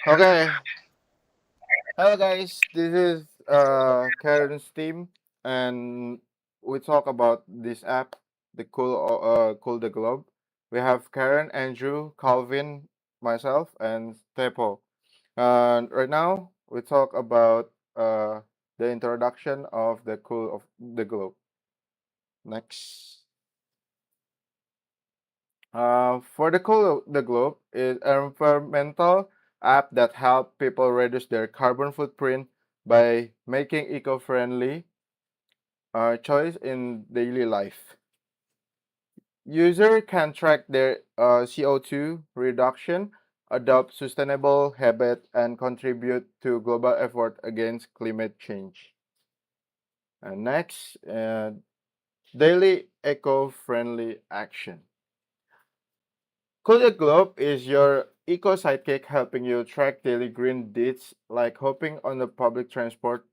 Okay, hello guys. This is Karen's team, and we talk about this app, the Cool the Globe. We have Karen, Andrew, Calvin, myself, and Tshepo. And right now we talk about the introduction of the Cool of the Globe. Next, for the Cool of the Globe is an environmental app that help people reduce their carbon footprint by making eco-friendly choice in daily life. User can track their CO2 reduction, adopt sustainable habits, and contribute to global effort against climate change. And next, daily eco-friendly action. Cool Globe is your eco sidekick helping you track daily green deeds like hopping on the public transport,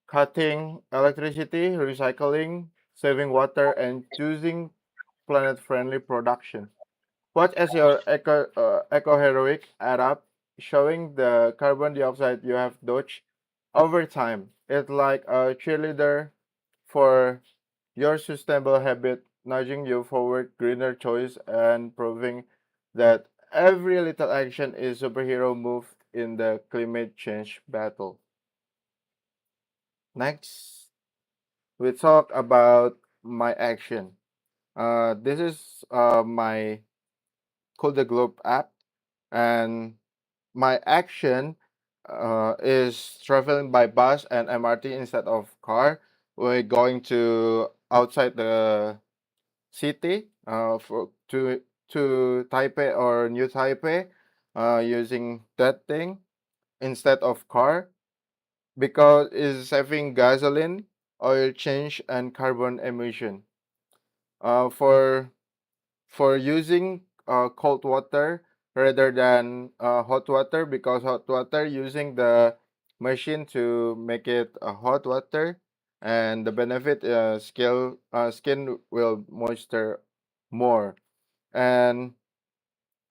cutting electricity, recycling, saving water, and choosing planet-friendly production. Watch as your eco heroic add up, showing the carbon dioxide you have dodged over time. It's like a cheerleader for your sustainable habit, nudging you forward greener choice and proving that every little action is superhero move in the climate change battle. Next, we talk about my action. This is my Cool the Globe app, and my action is traveling by bus and MRT instead of car. We're going to outside the city for to Taipei or New Taipei using that thing instead of car because it's saving gasoline, oil change, and carbon emission. Uh, for for using cold water rather than hot water because hot water using the machine to make it hot water and the benefit skin will moisture more and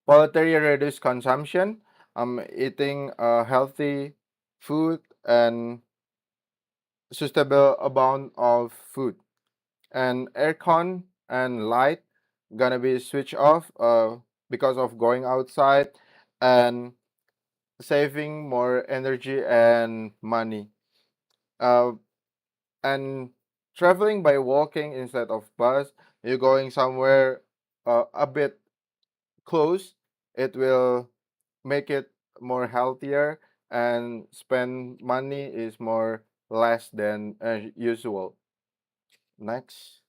voluntary reduce consumption. Eating healthy food and sustainable amount of food and aircon and light gonna be switched off because of going outside and saving more energy and money uh, and traveling by walking instead of bus. You're going somewhere a bit close, it will make it more healthier and spend money is more less than usual. Next.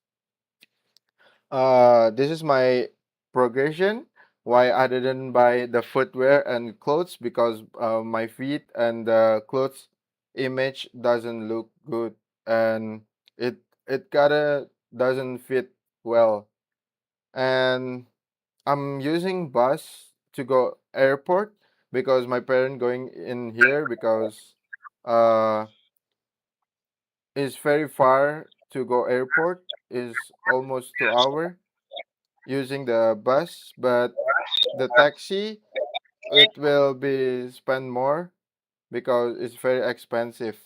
This is my progression. Why I didn't buy the footwear and clothes because my feet and the clothes image doesn't look good and it gotta doesn't fit well. And I'm using bus to go airport because my parent going in here because uh it's very far to go airport is almost 2 hour using the bus, but the taxi it will be spend more because it's very expensive.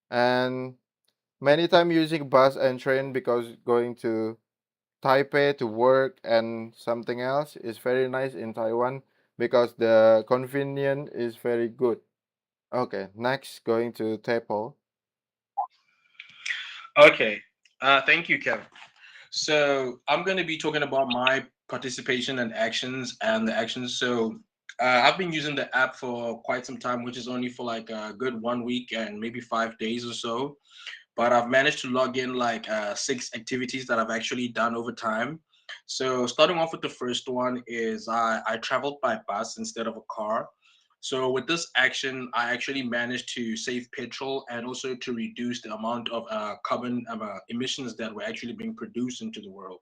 And many time using bus and train because going to Taipei to work and something else is very nice in Taiwan because the convenience is very good. Okay, next going to Tepo. Okay. Thank you, Kevin. So I'm going to be talking about my participation and actions and the actions. So I've been using the app for quite some time, which is only for like a good 1 week and maybe 5 days or so. But I've managed to log in like six activities that I've actually done over time. So starting off with the first one is I traveled by bus instead of a car. So with this action, I actually managed to save petrol and also to reduce the amount of carbon emissions that were actually being produced into the world.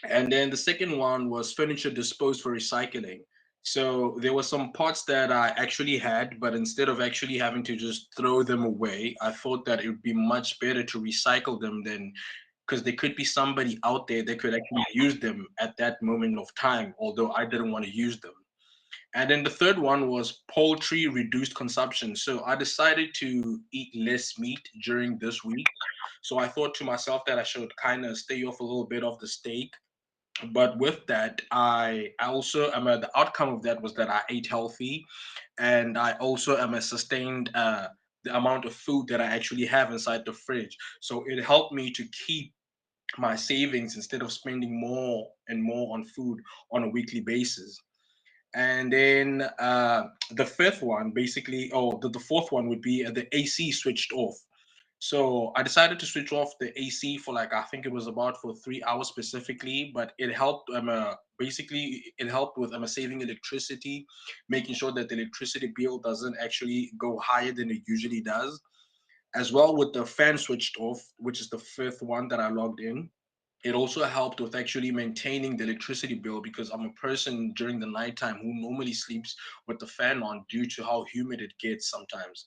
And then the second one was furniture disposed for recycling. So there were some pots that I actually had, but instead of actually having to just throw them away, I thought that it would be much better to recycle them than because there could be somebody out there that could actually use them at that moment of time, although I didn't want to use them. And then the third one was poultry reduced consumption. So I decided to eat less meat during this week. So I thought to myself that I should kind of stay off a little bit of the steak. But with that, I also am the outcome of that was that I ate healthy, and I also am a sustained the amount of food that I actually have inside the fridge. So it helped me to keep my savings instead of spending more and more on food on a weekly basis. And then the fifth one, basically, oh, the fourth one would be the AC switched off. So I decided to switch off the AC for like I think it was about for 3 hours specifically, but it helped. Basically it helped with saving electricity, making sure that the electricity bill doesn't actually go higher than it usually does. As well with the fan switched off, which is the fifth one that I logged in, it also helped with actually maintaining the electricity bill because I'm a person during the nighttime who normally sleeps with the fan on due to how humid it gets sometimes.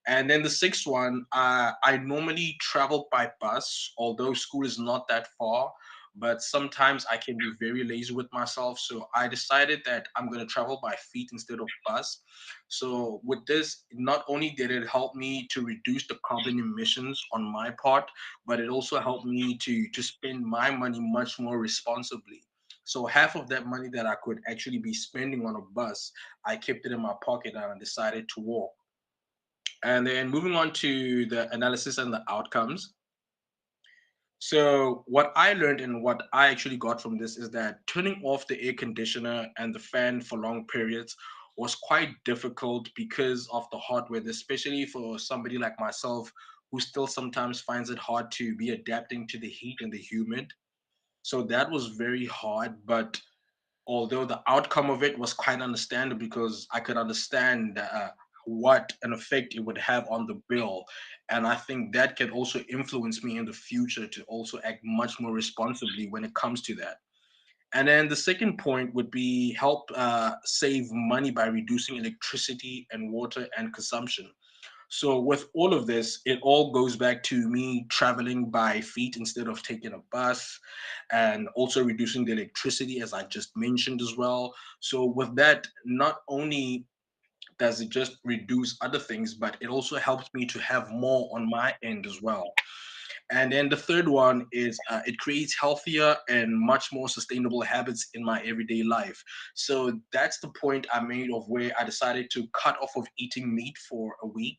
And then the sixth one, I normally travel by bus, although school is not that far. But sometimes I can be very lazy with myself. So I decided that I'm going to travel by feet instead of bus. So with this, not only did it help me to reduce the carbon emissions on my part, but it also helped me to spend my money much more responsibly. So half of that money that I could actually be spending on a bus, I kept it in my pocket and I decided to walk. And then moving on to the analysis and the outcomes. So, what I learned and what I actually got from this is that turning off the air conditioner and the fan for long periods was quite difficult because of the hot weather, especially for somebody like myself who still sometimes finds it hard to be adapting to the heat and the humid. So, that was very hard, but although the outcome of it was quite understandable because I could understand what an effect it would have on the bill. And I think that can also influence me in the future to also act much more responsibly when it comes to that. And then the second point would be help save money by reducing electricity and water and consumption. So with all of this, it all goes back to me traveling by feet instead of taking a bus, and also reducing the electricity as I just mentioned as well. So with that, not only does it just reduce other things, but it also helps me to have more on my end as well. And then the third one is it creates healthier and much more sustainable habits in my everyday life. So that's the point I made of where I decided to cut off of eating meat for a week.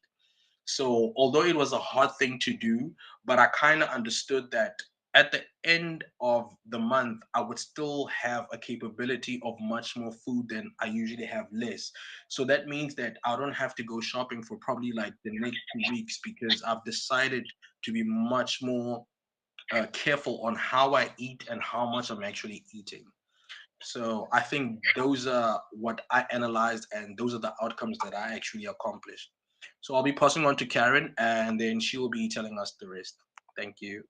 So although it was a hard thing to do, but I kind of understood that at the end of the month, I would still have a capability of much more food than I usually have less. So that means that I don't have to go shopping for probably like the next 2 weeks because I've decided to be much more careful on how I eat and how much I'm actually eating. So I think those are what I analyzed, and those are the outcomes that I actually accomplished. So I'll be passing on to Karen, and then she will be telling us the rest. Thank you.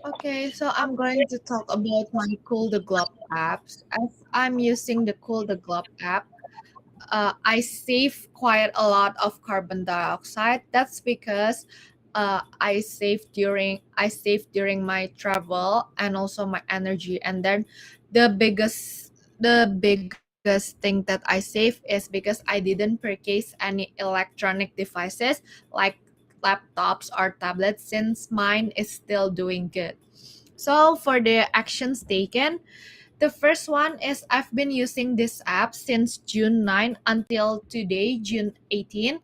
Okay, so I'm going to talk about my Cool the Globe apps. As I'm using the Cool the Globe app, I save quite a lot of carbon dioxide. That's because I save during my travel and also my energy. And then the biggest thing that I save is because I didn't purchase any electronic devices like laptops or tablets since mine is still doing good. So for the actions taken, the first one is I've been using this app since June 9 until today, June 18.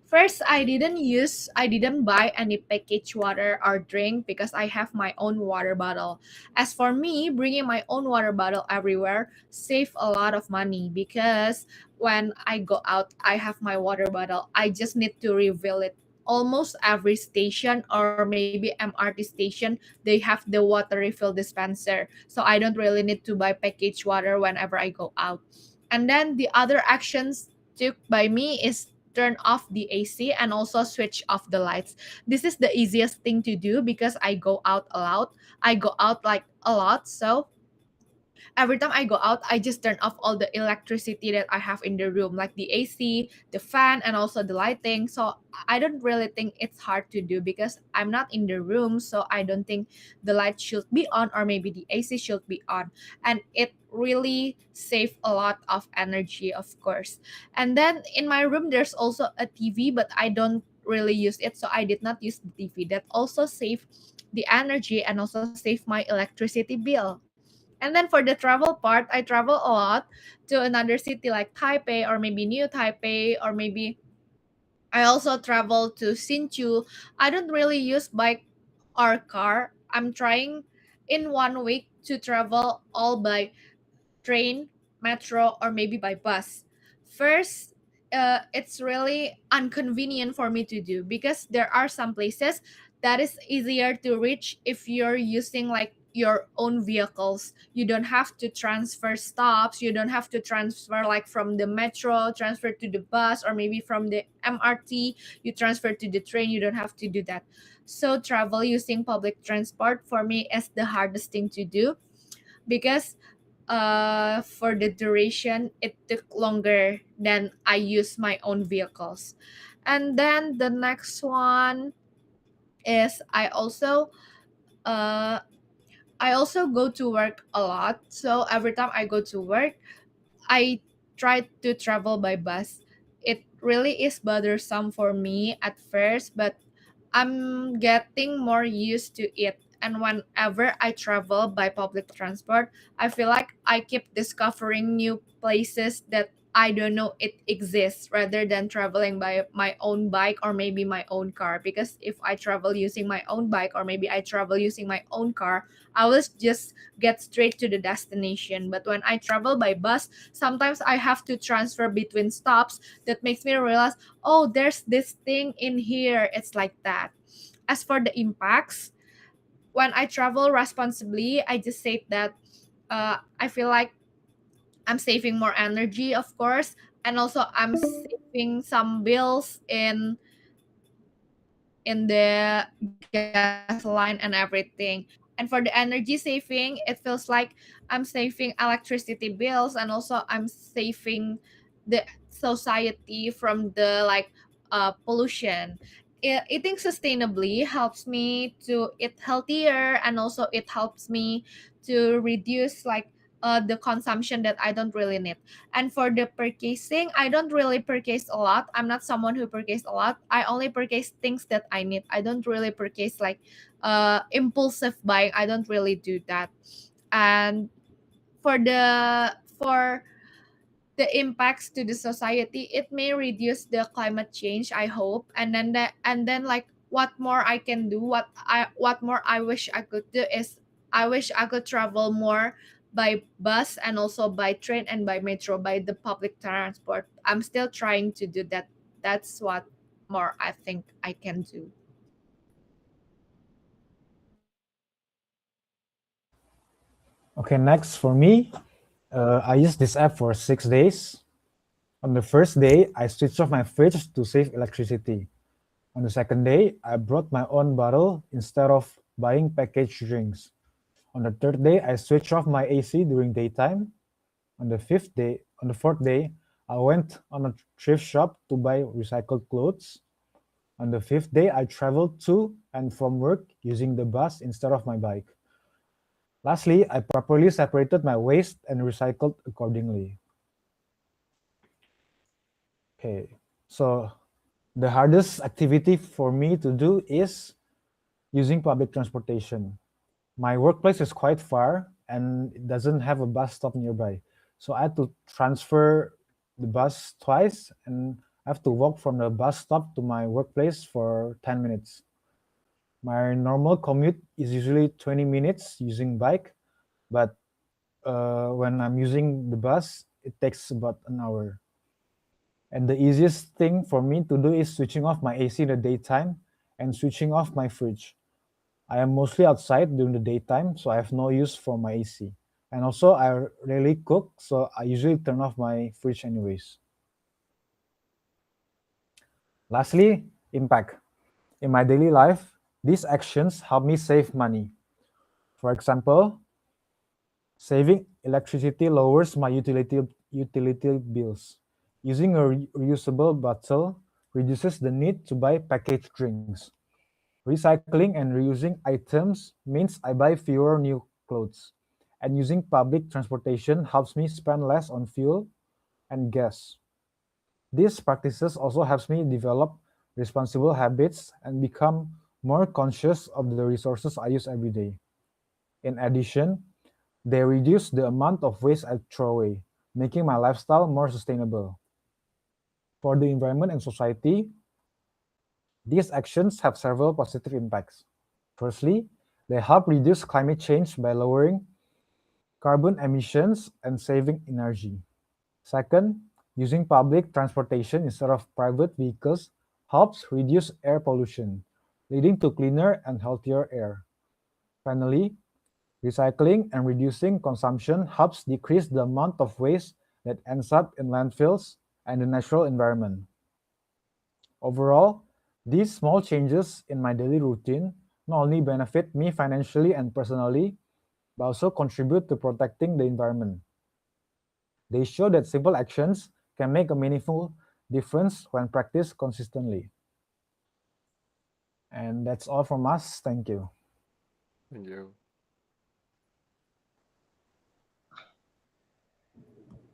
First, I didn't buy any packaged water or drink because I have my own water bottle. As for me, bringing my own water bottle everywhere save a lot of money because when I go out, I have my water bottle. I just need to refill it. Almost every station or maybe MRT station, they have the water refill dispenser. So I don't really need to buy packaged water whenever I go out. And then the other actions took by me is turn off the AC and also switch off the lights. This is the easiest thing to do because I go out a lot. I go out like a lot, so every time I go out, I just turn off all the electricity that I have in the room, like the AC, the fan, and also the lighting. So I don't really think it's hard to do because I'm not in the room. So I don't think the light should be on or maybe the AC should be on. And it really save a lot of energy, of course. And then in my room, there's also a TV, but I don't really use it. So I did not use the TV. That also save the energy and also save my electricity bill. And then for the travel part, I travel a lot to another city like Taipei or maybe New Taipei, or maybe I also travel to Hsinchu. I don't really use bike or car. I'm trying in 1 week to travel all by train, metro, or maybe by bus. First, it's really inconvenient for me to do because there are some places that is easier to reach if you're using like your own vehicles. You don't have to transfer stops, you don't have to transfer like from the metro transfer to the bus, or maybe from the MRT you transfer to the train. You don't have to do that. So travel using public transport for me is the hardest thing to do because for the duration it took longer than I use my own vehicles. And then the next one is uh I also go to work a lot. So every time I go to work, I try to travel by bus. It really is bothersome for me at first, but I'm getting more used to it. And whenever I travel by public transport, I feel like I keep discovering new places that I don't know it exists, rather than traveling by my own bike or maybe my own car. Because if I travel using my own bike or maybe I travel using my own car, I will just get straight to the destination. But when I travel by bus, sometimes I have to transfer between stops. That makes me realize, oh, there's this thing in here. It's like that. As for the impacts, when I travel responsibly, I just say that I feel like I'm saving more energy, of course, and also I'm saving some bills in the gasoline and everything. And for the energy saving, it feels like I'm saving electricity bills, and also I'm saving the society from the like pollution. Eating sustainably helps me to eat healthier, and also it helps me to reduce like the consumption that I don't really need. And for the purchasing, I don't really purchase a lot. I'm not someone who purchase a lot. I only purchase things that I need. I don't really purchase like impulsive buying. I don't really do that. And for the impacts to the society, it may reduce the climate change, I hope. And then like what more I can do, what more I wish I could do is I wish I could travel more by bus and also by train and by metro, by the public transport. I'm still trying to do that. That's what more I think I can do. Okay, next for me, I used this app for 6 days. On the first day, I switched off my fridge to save electricity. On the second day, I brought my own bottle instead of buying packaged drinks. On the third day, I switched off my AC during daytime. On the fourth day, I went on a thrift shop to buy recycled clothes. On the fifth day, I traveled to and from work using the bus instead of my bike. Lastly, I properly separated my waste and recycled accordingly. Okay, so the hardest activity for me to do is using public transportation. My workplace is quite far and it doesn't have a bus stop nearby. So I had to transfer the bus twice and I have to walk from the bus stop to my workplace for 10 minutes. My normal commute is usually 20 minutes using bike, but when I'm using the bus, it takes about an hour. And the easiest thing for me to do is switching off my AC in the daytime and switching off my fridge. I am mostly outside during the daytime, so I have no use for my AC. And also, I rarely cook, so I usually turn off my fridge anyways. Lastly, impact. In my daily life, these actions help me save money. For example, Saving electricity lowers my utility bills. Using a reusable bottle reduces the need to buy packaged drinks. Recycling and reusing items means I buy fewer new clothes. And using public transportation helps me spend less on fuel and gas. These practices also helps me develop responsible habits and become more conscious of the resources I use every day. In addition, they reduce the amount of waste I throw away, making my lifestyle more sustainable. For the environment and society, these actions have several positive impacts. Firstly, they help reduce climate change by lowering carbon emissions and saving energy. Second, using public transportation instead of private vehicles helps reduce air pollution, leading to cleaner and healthier air. Finally, recycling and reducing consumption helps decrease the amount of waste that ends up in landfills and the natural environment. Overall, these small changes in my daily routine not only benefit me financially and personally, but also contribute to protecting the environment. They show that simple actions can make a meaningful difference when practiced consistently. And that's all from us. Thank you. Thank you.